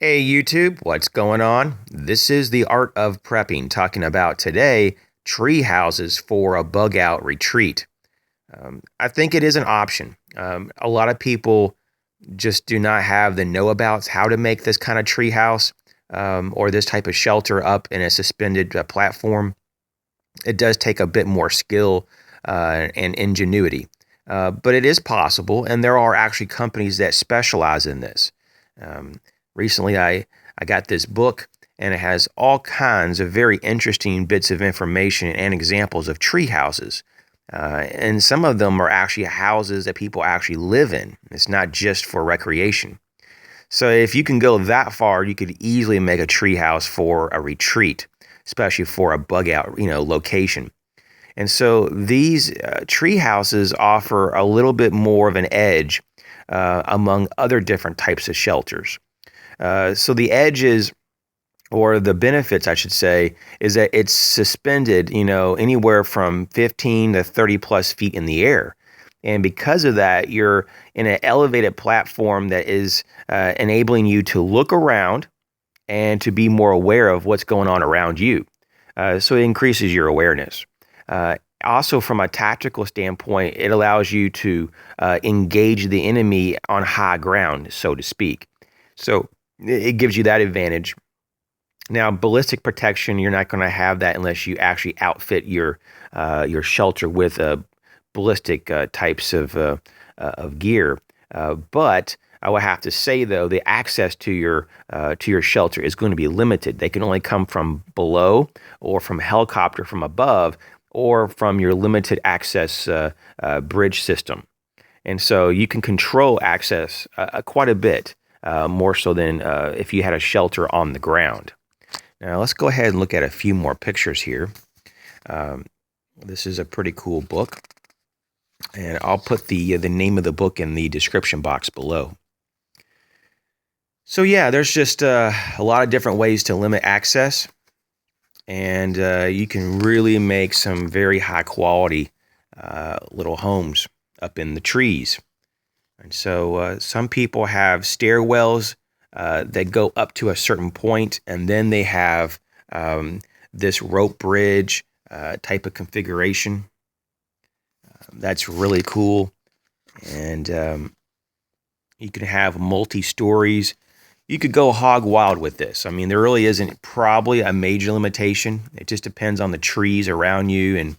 Hey YouTube, what's going on? This is the art of prepping, talking about today tree houses for a bug out retreat. I think it is an option. A lot of people just do not have the know abouts how to make this kind of tree house or this type of shelter up in a suspended platform. It does take a bit more skill and ingenuity, but it is possible, and there are actually companies that specialize in this. Um, Recently, I got this book, and it has all kinds of very interesting bits of information and examples of tree houses. And some of them are actually houses that people actually live in. It's not just for recreation. So if you can go that far, you could easily make a tree house for a retreat, especially for a bug out, location. And so these tree houses offer a little bit more of an edge among other different types of shelters. So the edges, or the benefits, I should say, is that it's suspended, anywhere from 15 to 30 plus feet in the air. And because of that, you're in an elevated platform that is enabling you to look around and to be more aware of what's going on around you. So it increases your awareness. Also, from a tactical standpoint, it allows you to engage the enemy on high ground, so to speak. So it gives you that advantage. Now, ballistic protection, you're not going to have that unless you actually outfit your shelter with ballistic types of gear. But I would have to say, though, the access to your shelter is going to be limited. They can only come from below, or from helicopter from above, or from your limited access bridge system. And so you can control access quite a bit, more so than if you had a shelter on the ground. Now let's go ahead and look at a few more pictures here. This is a pretty cool book, and I'll put the name of the book in the description box below. So yeah, there's just a lot of different ways to limit access, and you can really make some very high quality little homes up in the trees. And so some people have stairwells that go up to a certain point, and then they have this rope bridge type of configuration. That's really cool. And you can have multi-stories. You could go hog wild with this. I mean, there really isn't probably a major limitation. It just depends on the trees around you and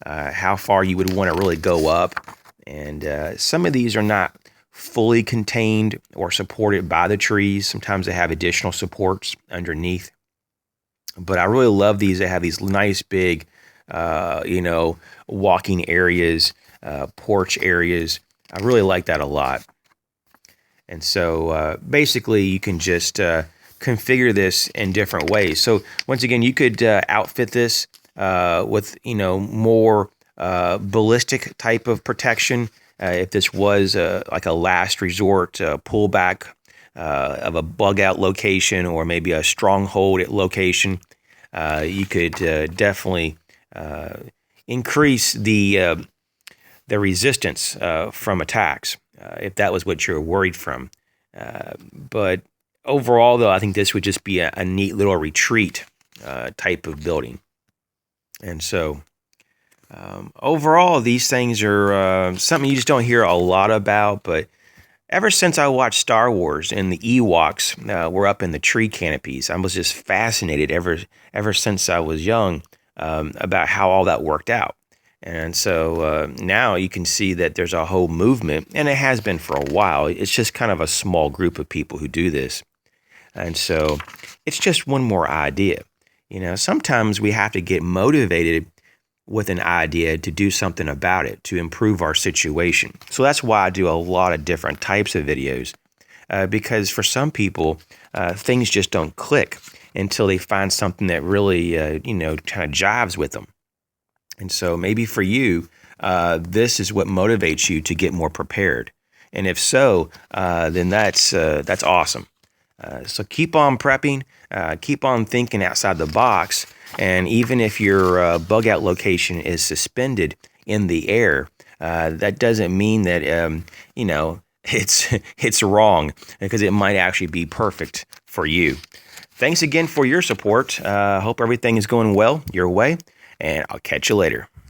how far you would want to really go up. And some of these are not fully contained or supported by the trees. Sometimes they have additional supports underneath. But I really love these. They have these nice big, walking areas, porch areas. I really like that a lot. And so basically you can just configure this in different ways. So once again, you could outfit this with, more ballistic type of protection. If this was like a last resort pullback of a bug out location, or maybe a stronghold location, you could definitely increase the resistance from attacks if that was what you're worried from. But overall, though, I think this would just be a neat little retreat type of building. And so overall, these things are something you just don't hear a lot about. But ever since I watched Star Wars and the Ewoks were up in the tree canopies, I was just fascinated ever since I was young about how all that worked out. And so now you can see that there's a whole movement, and it has been for a while. It's just kind of a small group of people who do this. And so it's just one more idea. Sometimes we have to get motivated with an idea to do something about it, to improve our situation. So that's why I do a lot of different types of videos, because for some people, things just don't click until they find something that really, kind of jives with them. And so maybe for you, this is what motivates you to get more prepared. And if so, then that's awesome. So keep on prepping, keep on thinking outside the box. And even if your bug out location is suspended in the air, that doesn't mean that, it's wrong, because it might actually be perfect for you. Thanks again for your support. Hope everything is going well your way, and I'll catch you later.